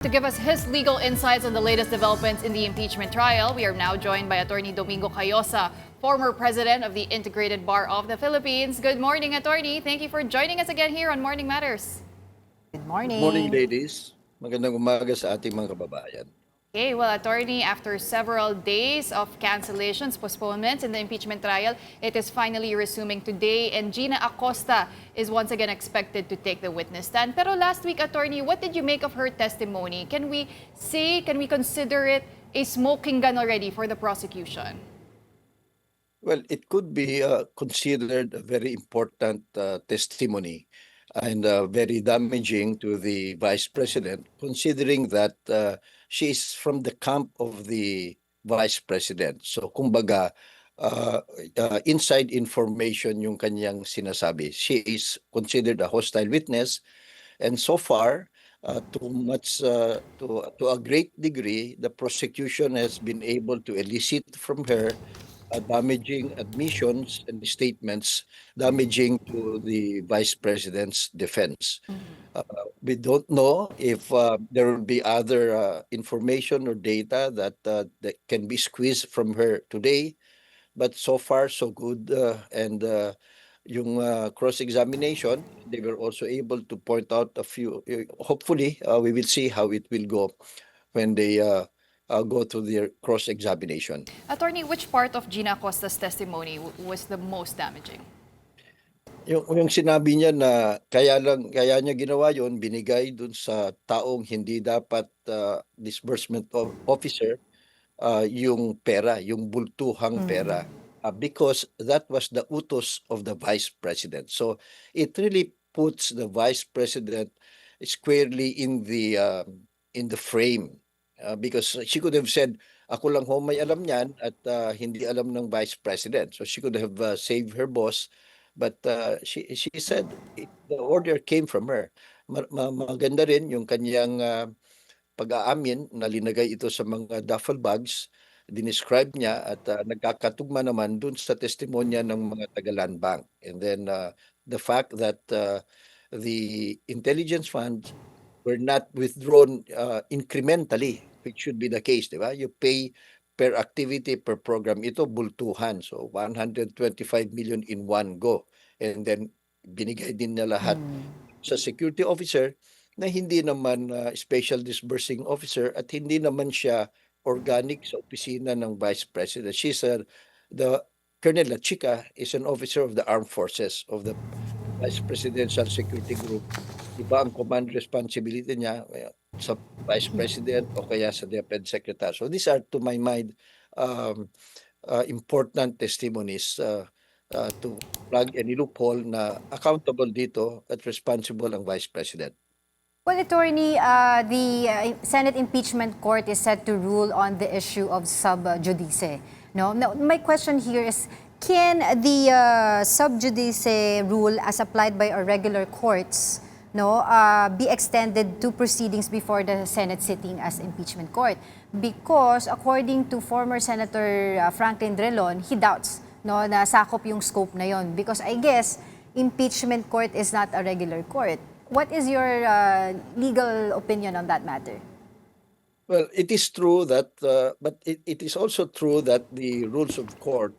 To give us his legal insights on the latest developments in the impeachment trial, we are now joined by Attorney Domingo Cayosa, former president of the Integrated Bar of the Philippines. Good morning, Attorney. Thank you for joining us again here on Morning Matters. Good Good morning, morning. ladies. Magandang umaga sa ating mga kababayan. Okay, well, Attorney, after several days of cancellations, postponements in the impeachment trial, it is finally resuming today, and Gina Acosta is once again expected to take the witness stand. Pero last week, Attorney, what did you make of her testimony? Can we consider it a smoking gun already for the prosecution? Well, it could be considered a very important testimony and very damaging to the Vice President, considering that she is from the camp of the Vice President. So, kumbaga, inside information yung kanyang sinasabi. She is considered a hostile witness, and so far, to a great degree, the prosecution has been able to elicit from her damaging admissions and statements damaging to the Vice President's defense. We don't know if there will be other information or data that can be squeezed from her today, but so far so good. And yung cross-examination, they were also able to point out a few. Hopefully, we will see how it will go when they go through their cross-examination. Attorney, which part of Gina Acosta's testimony was the most damaging? Yung sinabi niya na kaya niya ginawa yon, binigay dun sa taong hindi dapat disbursement officer yung pera, yung bultuhang pera, because that was the utos of the Vice President. So it really puts the Vice President squarely in the frame, because she could have said, ako lang ho may alam niyan at hindi alam ng Vice President. So she could have saved her boss, but she said the order came from her. Maganda rin yung kanyang pag-aamin na linagay ito sa mga duffel bags, dinescribe niya at nagkakatugma naman dun sa testimonya ng mga taga-Land Bank. And then the fact that the intelligence funds were not withdrawn incrementally, which should be the case, di ba? You pay per activity, per program. Ito bultuhan. So 125 million in one go. And then binigay din niya lahat sa security officer na hindi naman special disbursing officer at hindi naman siya organic sa opisina ng Vice President. The Colonel La Chica is an officer of the armed forces of the Vice Presidential Security Group. Iba ang command responsibility niya sa Vice President o kaya sa Defense Secretary. So these are, to my mind, important testimonies to plug any loophole na accountable dito at responsible ang Vice President. Well, Attorney, the Senate Impeachment Court is set to rule on the issue of sub judice. No? Now, my question here is, can the sub judice rule as applied by our regular courts be extended to proceedings before the Senate sitting as impeachment court? Because according to former Senator Franklin Drilon, he doubts na sakop yung scope na yon. Because I guess impeachment court is not a regular court. What is your legal opinion on that matter? Well, it is true that, but it is also true that the rules of court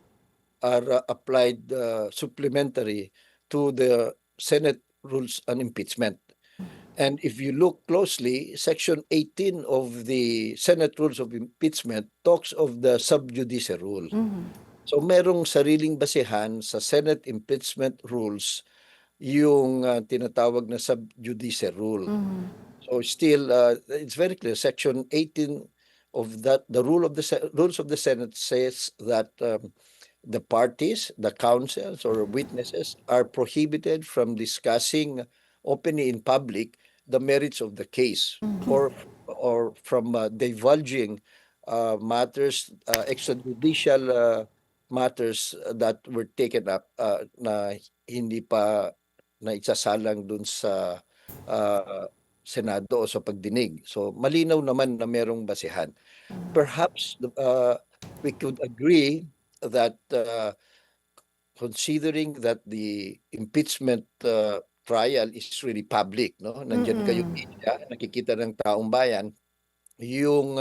are applied supplementary to the Senate rules on impeachment. And if you look closely, Section 18 of the Senate Rules of Impeachment talks of the sub judice rule. So merong sariling basehan sa Senate impeachment rules yung tinatawag na sub judice rule. So still, it's very clear. Section 18 of that, the rules of the Senate says that the parties, the counsels or witnesses are prohibited from discussing openly in public the merits of the case, or from divulging matters, extrajudicial matters that were taken up na hindi pa na isasalang dun sa Senado o sa pagdinig. So malinaw naman na merong basehan. Perhaps we could agree that considering that the impeachment trial is really public, no? Nandiyan kayo media, nakikita ng taong bayan yung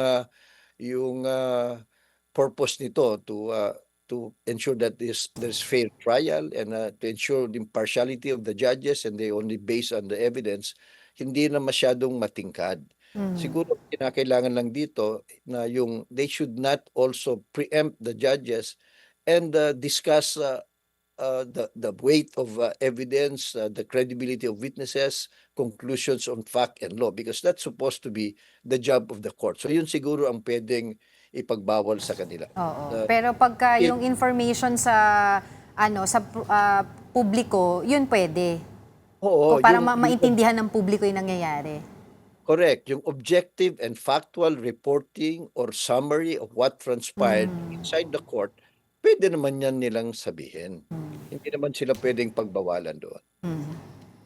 purpose nito to ensure that there's fair trial and to ensure the impartiality of the judges and they only based on the evidence, hindi na masyadong matingkad. Siguro kinakailangan lang dito na yung they should not also preempt the judges and discuss the weight of evidence, the credibility of witnesses, conclusions on fact and law because that's supposed to be the job of the court. So yun siguro ang pwedeng ipagbawal sa kanila. Oo. Pero pagka If- yung information sa publiko, yun pwede. Oo, Para yung maintindihan ng publiko yung nangyayari. correct, yung objective and factual reporting or summary of what transpired inside the court, pwede naman yan nilang sabihin. Hindi naman sila pwedeng pagbawalan doon.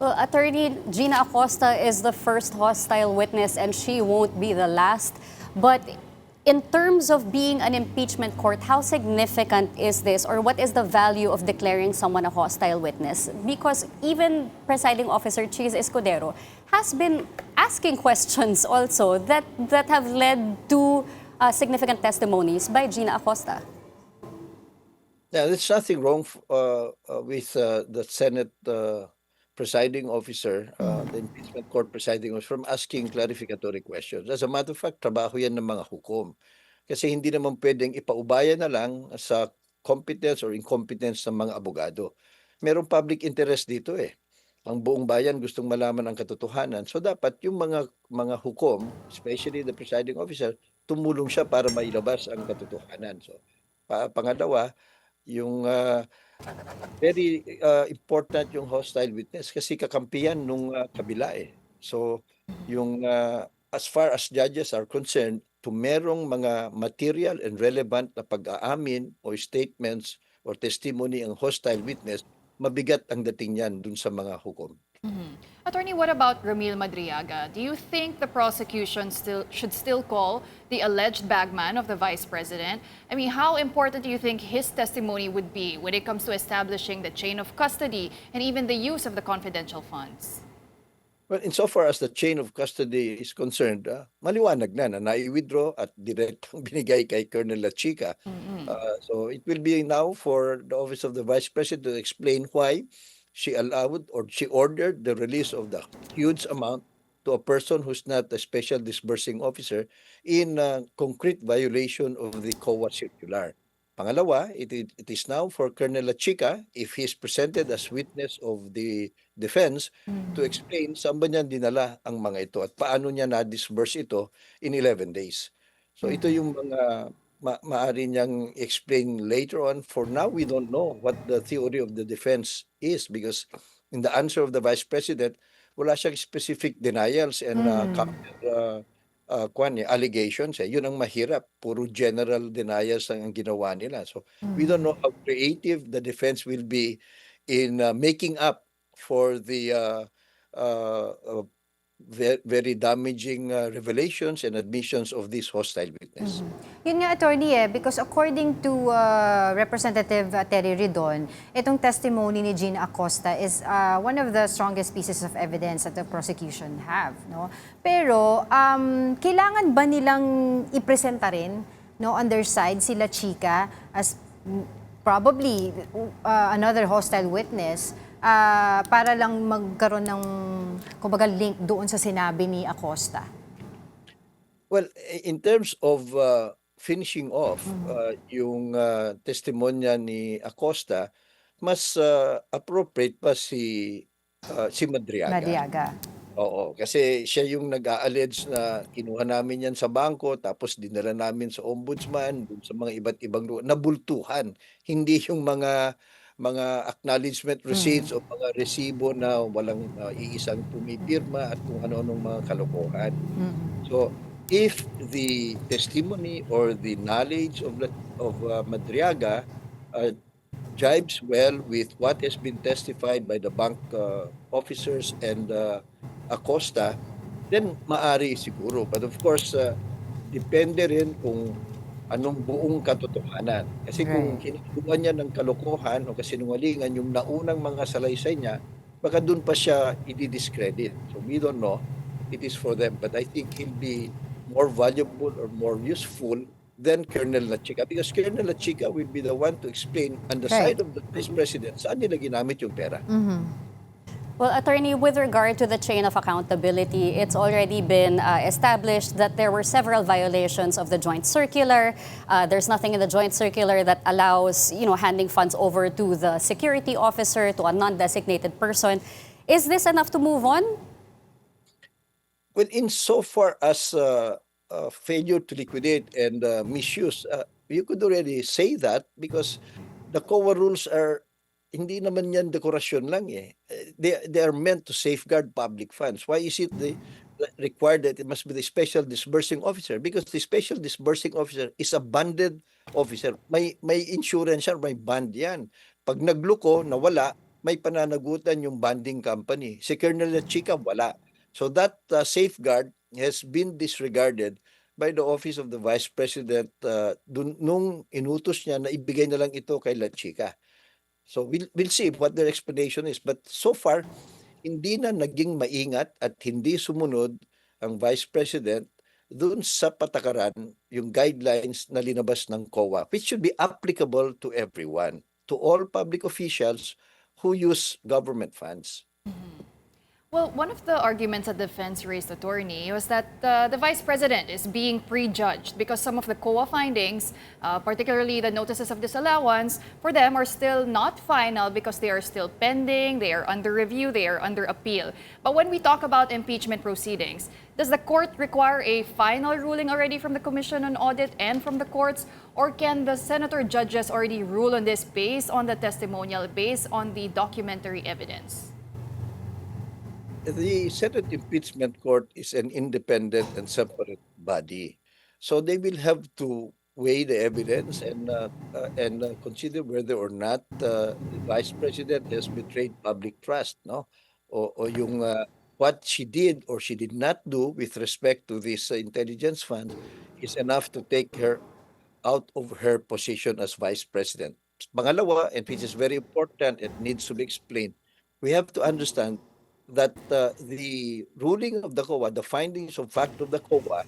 Well, Attorney Gina Acosta is the first hostile witness and she won't be the last. But in terms of being an impeachment court, how significant is this or what is the value of declaring someone a hostile witness? Because even Presiding Officer Cheese Escudero has been asking questions also that have led to significant testimonies by Gina Acosta. Yeah, there's nothing wrong with the Senate presiding officer, the impeachment court presiding officer, from asking clarificatory questions. As a matter of fact, trabaho yan ng mga hukom. Kasi hindi naman pwedeng ipaubaya na lang sa competence or incompetence ng mga abogado. Merong public interest dito eh. Ang buong bayan gustong malaman ang katotohanan. So dapat yung mga hukom, especially the presiding officer, tumulong siya para mailabas ang katotohanan. So pangalawa, yung very important yung hostile witness kasi kakampiyan nung kabila eh. So yung as far as judges are concerned, kung merong mga material and relevant na pag-aamin o statements or testimony ang hostile witness, mabigat ang dating niyan dun sa mga hukom. Attorney, what about Ramil Madriaga? Do you think the prosecution should still call the alleged bagman of the vice president? I mean, how important do you think his testimony would be when it comes to establishing the chain of custody and even the use of the confidential funds? Well, insofar as the chain of custody is concerned, maliwanag na nai-withdraw at direktang binigay kay Colonel La Chica. So it will be now for the office of the vice president to explain why she allowed or she ordered the release of the huge amount to a person who's not a special disbursing officer in concrete violation of the COA circular. Pangalawa, it is now for Colonel La Chica, if he is presented as witness of the defense, to explain saan ba niya dinala ang mga ito at paano niya na-disburse ito in 11 days. So ito yung mga maaari niyang explain later on. For now, we don't know what the theory of the defense is because in the answer of the vice president, wala siyang specific denials and allegations. Yun ang mahirap. Puro general denials ang ginawa nila. So we don't know how creative the defense will be in making up for the very damaging revelations and admissions of this hostile witness. Yun nga, attorney because according to Representative Terry Ridon, itong testimony ni Gina Acosta is one of the strongest pieces of evidence that the prosecution have, no? Pero kailangan ba nilang ipresenta rin, no, on their side sila Chica as probably another hostile witness para lang magkaroon ng kumbaga link doon sa sinabi ni Acosta? Well, in terms of finishing off yung testimonya ni Acosta, mas appropriate pa si Madriaga. Madriaga. Oo, kasi siya yung nag-a-allege na kinuha namin yan sa bangko tapos dinala namin sa ombudsman, dun sa mga iba't ibang nabultuhan. Hindi yung mga acknowledgement receipts o mga resibo na walang iisang pumipirma at kung ano-anong mga kalokohan. So, if the testimony or the knowledge of Madriaga jives well with what has been testified by the bank officers and Acosta, then maari siguro. But of course, depende rin kung anong buong katotohanan. Kasi kung kinukuha niya ng kalokohan o kasinungalingan yung naunang mga salaysay niya, baka dun pa siya i-discredit. So we don't know. It is for them. But I think he'll be more valuable or more useful than Colonel Lachica, because Colonel Lachica will be the one to explain on the Right. side of the Vice President saan nila ginamit yung pera. Well, Attorney, with regard to the chain of accountability, it's already been established that there were several violations of the joint circular. There's nothing in the joint circular that allows, handing funds over to the security officer, to a non-designated person. Is this enough to move on? Well, insofar as failure to liquidate and misuse, you could already say that, because the COA rules are, hindi naman yan dekorasyon lang eh. They are meant to safeguard public funds. Why is it required that it must be the special disbursing officer? Because the special disbursing officer is a bonded officer. May insurance yan, may bond yan. Pag nagluko, nawala, may pananagutan yung bonding company. Si Colonel Chica, wala. So that safeguard has been disregarded by the Office of the Vice President nung inutos niya na ibigay na lang ito kay La Chica. So we'll see what their explanation is. But so far, hindi na naging maingat at hindi sumunod ang Vice President dun sa patakaran, yung guidelines na linabas ng COA, which should be applicable to everyone, to all public officials who use government funds. Well, one of the arguments that defense raised, attorney, was that the vice president is being prejudged because some of the COA findings, particularly the notices of disallowance, for them are still not final because they are still pending, they are under review, they are under appeal. But when we talk about impeachment proceedings, does the court require a final ruling already from the Commission on Audit and from the courts? Or can the senator judges already rule on this based on the testimonial, based on the documentary evidence? The Senate Impeachment Court is an independent and separate body. So they will have to weigh the evidence and consider whether or not the Vice President has betrayed public trust, no? O yung what she did or she did not do with respect to this intelligence fund is enough to take her out of her position as Vice President. Pangalawa, and which is very important and needs to be explained, we have to understand that the ruling of the COA, the findings of fact of the COA,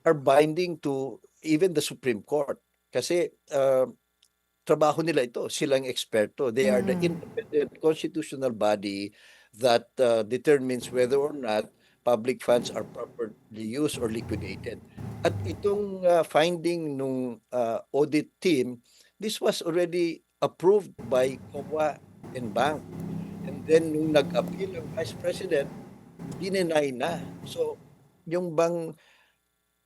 are binding to even the Supreme Court. Kasi trabaho nila ito, silang eksperto. They are the independent constitutional body that determines whether or not public funds are properly used or liquidated. At itong finding nung audit team, this was already approved by COA and bank. And then nung nag-appeal ang Vice President, dinenay na. So yung bang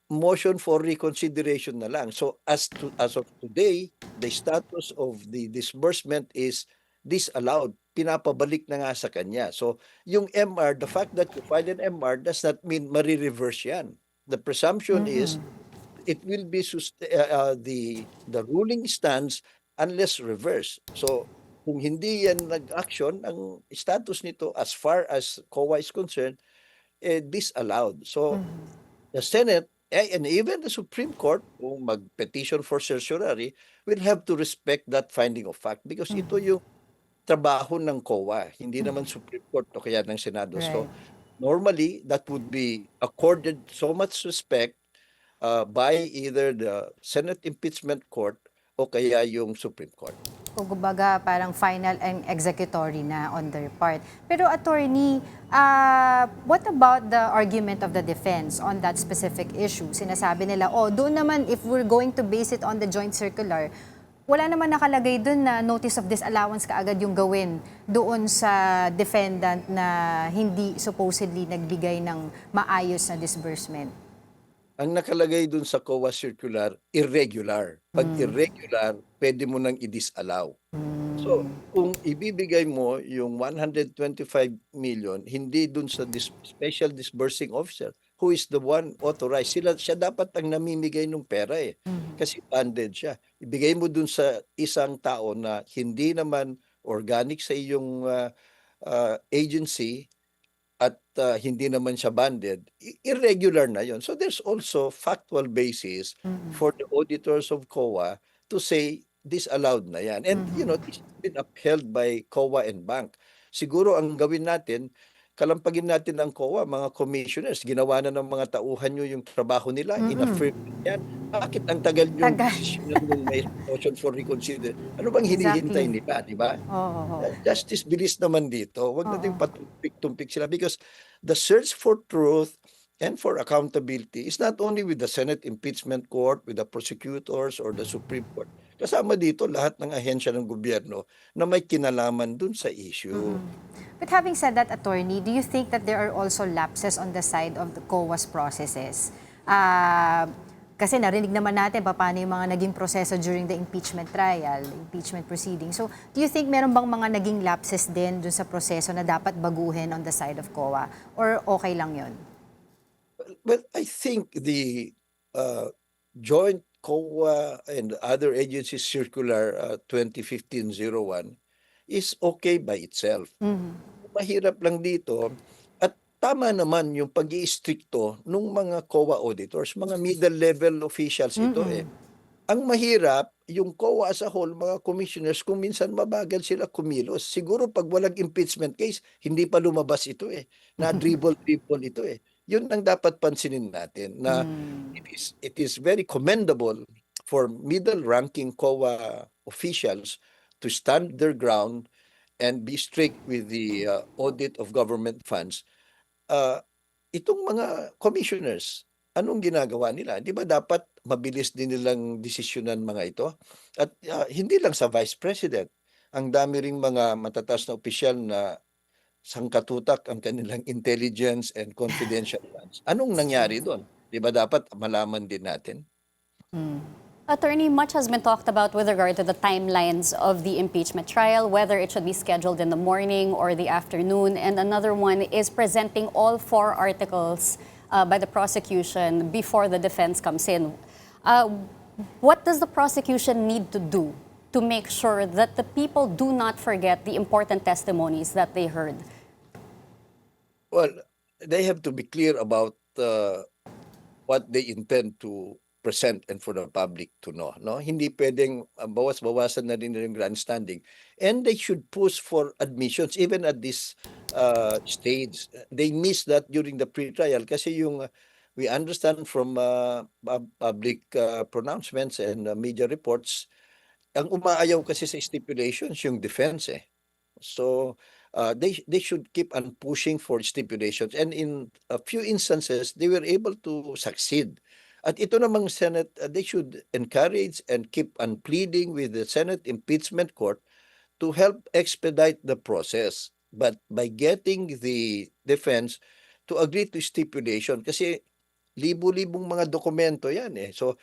motion for reconsideration na lang. So as of today, the status of the disbursement is disallowed. Pinapabalik na nga sa kanya. So yung MR, the fact that you filed an MR does not mean marireverse yan. The presumption is it will be the ruling stands unless reversed. So kung hindi yan nag-action, ang status nito as far as COA is concerned, disallowed. So the Senate and even the Supreme Court, kung mag-petition for certiorari, will have to respect that finding of fact, because ito yung trabaho ng COA, hindi naman Supreme Court o kaya ng Senado. So normally, that would be accorded so much respect by either the Senate Impeachment Court o kaya yung Supreme Court. Kung kumbaga parang final and executory na on their part. Pero attorney, what about the argument of the defense on that specific issue? Sinasabi nila, doon naman if we're going to base it on the joint circular, wala naman nakalagay doon na notice of disallowance kaagad yung gawin doon sa defendant na hindi supposedly nagbigay ng maayos na disbursement. Ang nakalagay dun sa COA circular, irregular. Pag irregular, pwede mo nang i-disallow. So, kung ibibigay mo yung 125 million, hindi dun sa special disbursing officer, who is the one authorized, siya dapat ang namimigay ng pera eh. Kasi funded siya. Ibigay mo dun sa isang tao na hindi naman organic sa iyong agency, at hindi naman siya banded, irregular na yon. So there's also factual basis for the auditors of COA to say disallowed na yan. And this has been upheld by COA and bank. siguro ang gawin natin, kalampagin natin ang COA, mga commissioners, ginawa na ng mga tauhan nyo yung trabaho nila, in-affirm yan. Bakit ang tagal yung Tagal. desisyon nung may motion for reconsider? Ano bang hinihintay Exactly. nila, di ba? Oo. Justice, bilis naman dito. Huwag natin Oo. patumpik-tumpik sila because the search for truth and for accountability is not only with the Senate Impeachment Court, with the prosecutors or the Supreme Court. Kasama dito lahat ng ahensya ng gobyerno na may kinalaman dun sa issue. But having said that, attorney, do you think that there are also lapses on the side of the COA's processes? Kasi narinig naman natin paano yung mga naging proseso during the impeachment trial, impeachment proceeding. So, do you think meron bang mga naging lapses din dun sa proseso na dapat baguhin on the side of COA? Or okay lang yun? Well, I think the joint COA and other agencies circular 2015-01 is okay by itself. Mahirap lang dito at tama naman yung pag-iistrikto ng mga COA auditors, mga middle level officials ito eh. Ang mahirap, yung COA as a whole, mga commissioners, kung minsan mabagal sila kumilos. Siguro pag walang impeachment case, hindi pa lumabas ito eh. Na-dribble-dribble ito eh. Yun ang dapat pansinin natin na it is very commendable for middle-ranking COA officials to stand their ground and be strict with the audit of government funds. Itong mga commissioners, anong ginagawa nila? Di ba dapat mabilis din nilang desisyonan mga ito? At hindi lang sa Vice President, ang dami ring mga matataas na opisyal na sangkatutak ang kanilang intelligence and confidential funds. Anong nangyari doon? Di ba dapat malaman din natin? Attorney, much has been talked about with regard to the timelines of the impeachment trial, whether it should be scheduled in the morning or the afternoon. And another one is presenting all 4 articles by the prosecution before the defense comes in. What does the prosecution need to do to make sure that the people do not forget the important testimonies that they heard? Well, they have to be clear about what they intend to present and for the public to know. No? Hindi pwedeng bawas-bawasan na rin yung grandstanding. And they should push for admissions even at this stage. They missed that during the pre-trial kasi yung we understand from public pronouncements and media reports, ang umaayaw kasi sa stipulations yung defense eh. So they should keep on pushing for stipulations and in a few instances they were able to succeed. At ito namang Senate, they should encourage and keep on pleading with the Senate Impeachment Court to help expedite the process. But by getting the defense to agree to stipulation, kasi libo-libong mga dokumento yan eh. So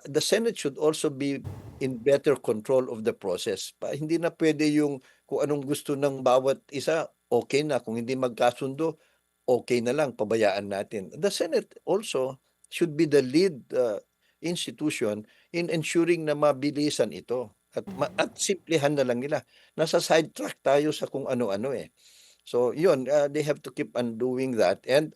the Senate should also be in better control of the process. Hindi na pwede yung kung anong gusto ng bawat isa, okay na. Kung hindi magkasundo, okay na lang, pabayaan natin. The Senate also should be the lead institution in ensuring na mabilisan ito. At simplihan na lang nila. Nasa sidetrack tayo sa kung ano-ano eh. So yun, they have to keep on doing that. And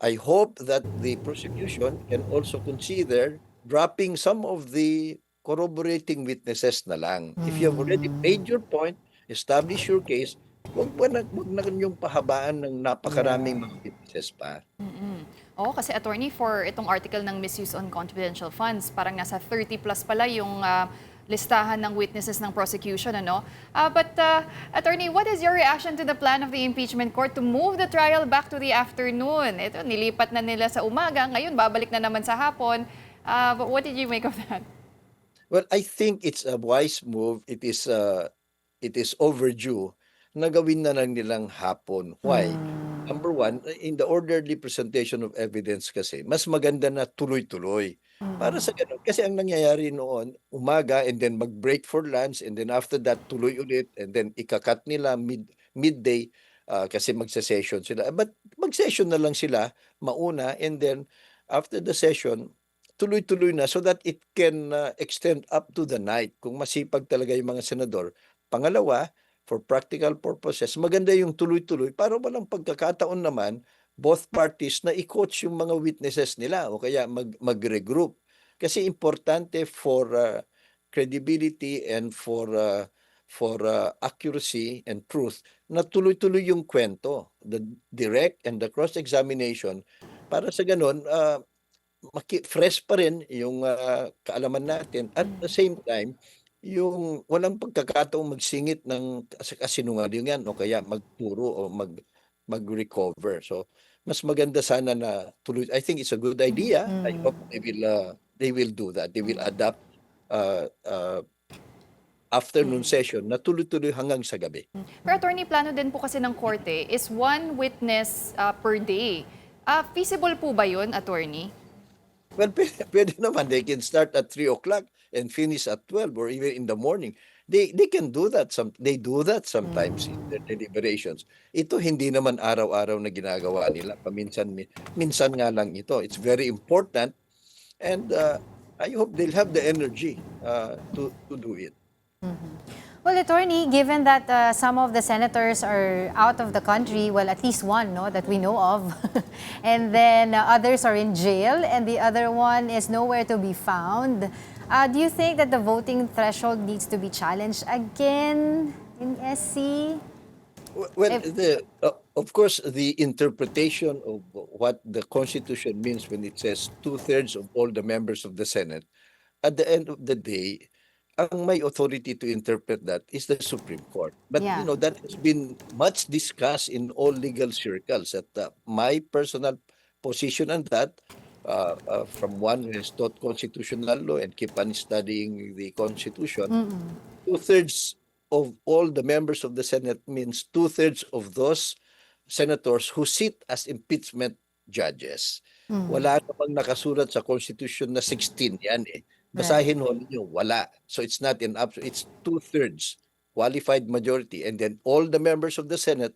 I hope that the prosecution can also consider dropping some of the corroborating witnesses na lang. If you have already made your point, establish your case, wag na yung pahabaan ng napakaraming mga witnesses pa. Oo, kasi attorney, for itong article ng misuse on confidential funds, parang nasa 30 plus pala yung listahan ng witnesses ng prosecution, ano? But attorney, what is your reaction to the plan of the impeachment court to move the trial back to the afternoon? Ito, nilipat na nila sa umaga, ngayon babalik na naman sa hapon. But what did you make of that? Well, I think it's a wise move. It is overdue na gawin na lang nilang hapon. Why? Number one, in the orderly presentation of evidence kasi, mas maganda na tuloy-tuloy. Para sa ganun. Kasi ang nangyayari noon, umaga and then mag-break for lunch and then after that, tuloy ulit and then ikakat nila midday kasi magsa-session sila. But mag-session na lang sila mauna and then after the session, tuloy-tuloy na so that it can extend up to the night kung masipag talaga yung mga senador. Pangalawa, for practical purposes, maganda yung tuloy-tuloy para walang pagkakataon naman both parties na i-coach yung mga witnesses nila o kaya mag-regroup. Kasi importante for credibility and for accuracy and truth na tuloy-tuloy yung kwento, the direct and the cross-examination, para sa ganun, fresh pa rin yung kaalaman natin at the same time, yung walang pagkakataong magsingit ng kasinungalingan o kaya magturo o mag-recover. So, mas maganda sana na tuloy. I think it's a good idea. I hope they will do that. They will adapt afternoon session na tuloy-tuloy hanggang sa gabi. Pero attorney, plano din po kasi ng korte is one witness per day. Feasible po ba yun, attorney? Well, pwede naman. They can start at 3 o'clock and finish at 12 or even in the morning. They can do that. They do that sometimes in their deliberations. Ito hindi naman araw-araw na ginagawa nila. Minsan nga lang ito. It's very important and I hope they'll have the energy to do it. Well, attorney, given that some of the senators are out of the country, well, at least one, no, that we know of, and then others are in jail, and the other one is nowhere to be found. Do you think that the voting threshold needs to be challenged again in SC? Well, of course, the interpretation of what the Constitution means when it says 2/3 of all the members of the Senate, at the end of the day, ang may authority to interpret that is the Supreme Court. But Yeah. that has been much discussed in all legal circles. At my personal position on that, from one who has taught constitutional law and keep on studying the Constitution, 2/3 of all the members of the Senate means 2/3 of those senators who sit as impeachment judges. Wala namang nakasulat sa Constitution na 16 yan eh. Basahin ho ninyo, wala. So it's not an absolute, it's 2/3 qualified majority. And then all the members of the Senate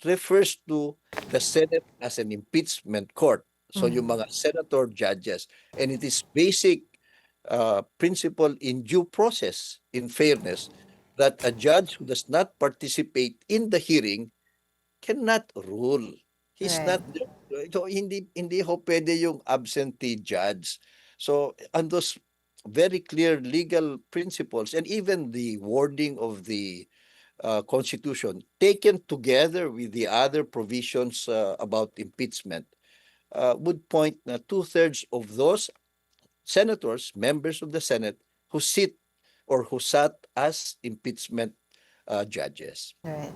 refers to the Senate as an impeachment court. So yung mga senator judges. And it is basic principle in due process, in fairness, that a judge who does not participate in the hearing cannot rule. He's Right. not, so hindi ho pwede yung absentee judge. So, and those very clear legal principles and even the wording of the Constitution taken together with the other provisions about impeachment would point na 2/3 of those senators, members of the Senate, who sit or who sat as impeachment judges. Right.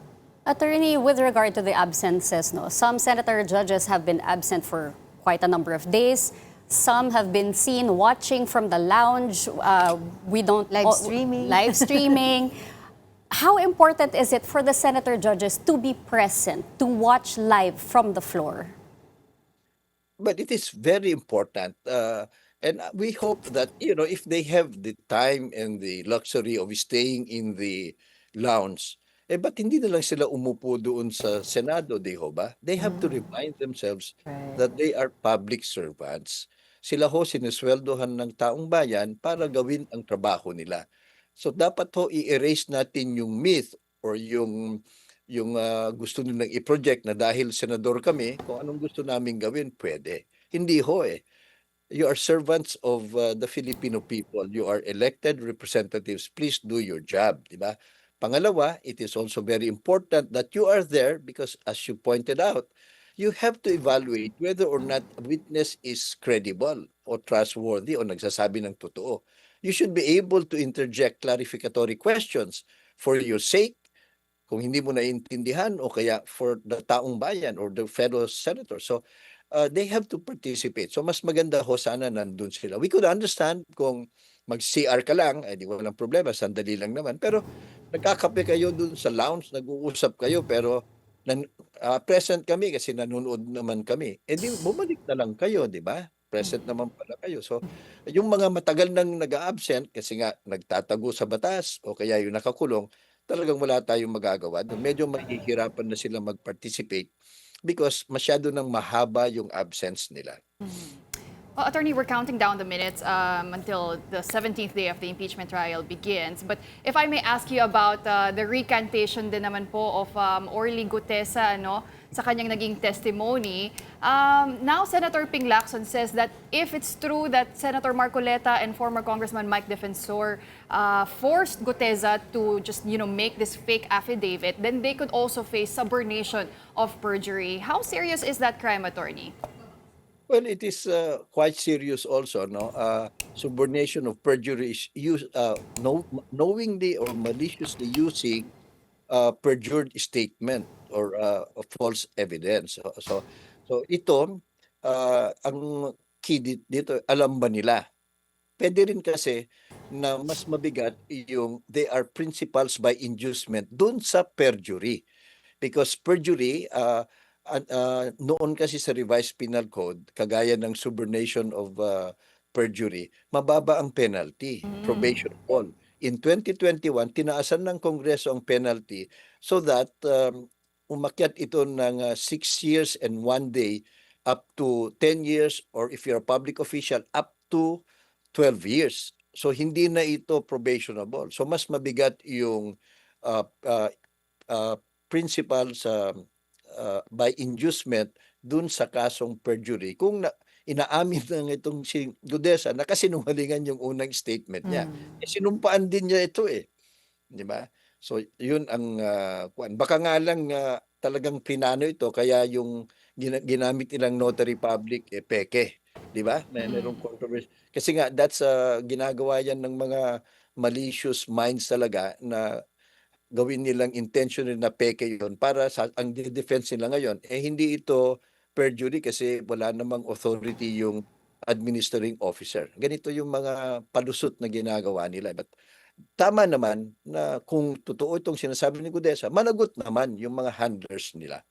Attorney, with regard to the absences, no, some senator judges have been absent for quite a number of days. Some have been seen watching from the lounge. We don't Live streaming. Live streaming. How important is it for the senator judges to be present, to watch live from the floor? But it is very important. And we hope that, if they have the time and the luxury of staying in the lounge, ba't hindi na lang sila umupo doon sa Senado, di ho ba? They have to remind themselves Right. that they are public servants. Sila ho sinisweldohan ng taong bayan para gawin ang trabaho nila. So dapat ho i-erase natin yung myth or yung gusto nilang i-project na dahil senador kami, kung anong gusto namin gawin, pwede. Hindi ho eh. You are servants of the Filipino people. You are elected representatives. Please do your job, di ba? Pangalawa, it is also very important that you are there because, as you pointed out, you have to evaluate whether or not a witness is credible or trustworthy o nagsasabi ng totoo. You should be able to interject clarificatory questions for your sake, kung hindi mo naiintindihan o kaya for the taong bayan or the fellow senator. So, they have to participate. So, mas maganda ho sana nandun sila. We could understand kung mag-CR ka lang, di walang problema, sandali lang naman. Pero nagkakape kayo dun sa lounge, nag-uusap kayo, pero present kami kasi nanonood naman kami. Di bumalik na lang kayo, di ba? Present naman pala kayo. So, yung mga matagal nang nag-absent kasi nga nagtatago sa batas o kaya yung nakakulong, talagang wala tayong magagawa. Medyo mahihirapan na sila mag-participate because masyado nang mahaba yung absence nila. Well, Attorney, we're counting down the minutes until the 17th day of the impeachment trial begins. But if I may ask you about the recantation din naman po of Orly Gutesa, sa kanyang naging testimony. Now, Senator Ping Lacson says that if it's true that Senator Marcoleta and former Congressman Mike Defensor forced Guteza to just, make this fake affidavit, then they could also face subornation of perjury. How serious is that crime, attorney? Well, it is quite serious also, no? Subornation of perjury is knowingly or maliciously using perjured statement or false evidence. So ito, ang key dito, alam ba nila? Pwede rin kasi na mas mabigat yung they are principals by inducement dun sa perjury. Because perjury, noon kasi sa revised penal code, kagaya ng subornation of perjury, mababa ang penalty, probation all. In 2021, tinaasan ng Kongreso ang penalty so that umakyat ito ng 6 years and 1 day up to 10 years or if you're a public official, up to 12 years. So hindi na ito probationable. So mas mabigat yung principal sa by inducement dun sa kasong perjury. Kung inaamin ng itong si Gudesa na kasinungalingan yung unang statement niya. Sinumpaan din niya ito eh. Di ba? So yun ang baka nga lang talagang plinano ito kaya yung ginamit nilang notary public peke. Di ba? Mayroong controversy. Kasi nga that's ginagawa yan ng mga malicious minds talaga na gawin nilang intentional na peke yun para sa ang defense nila ngayon hindi ito perjury kasi wala namang authority yung administering officer. Ganito yung mga palusot na ginagawa nila. But tama naman na kung totoo itong sinasabi ni Gudesa, managot naman yung mga handlers nila.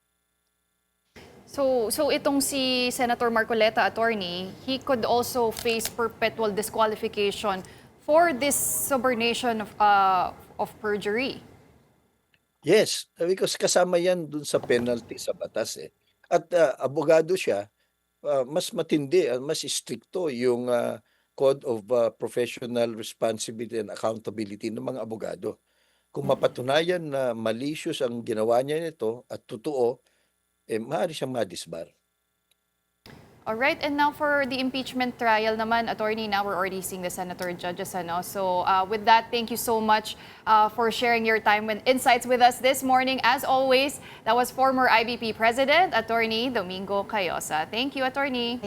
So itong si Senator Marcoleta, attorney, he could also face perpetual disqualification for this subornation of perjury. Yes, because kasama yan dun sa penalty sa batas eh. At abogado siya, mas matindi, mas stricto yung Code of Professional Responsibility and Accountability ng mga abogado. Kung mapatunayan na malicious ang ginawa niya nito at totoo, maaari siyang madisbar. Alright, and now for the impeachment trial naman, attorney, now we're already seeing the senator judges. So with that, thank you so much for sharing your time and insights with us this morning. As always, that was former IBP President, Attorney Domingo Cayosa. Thank you, attorney.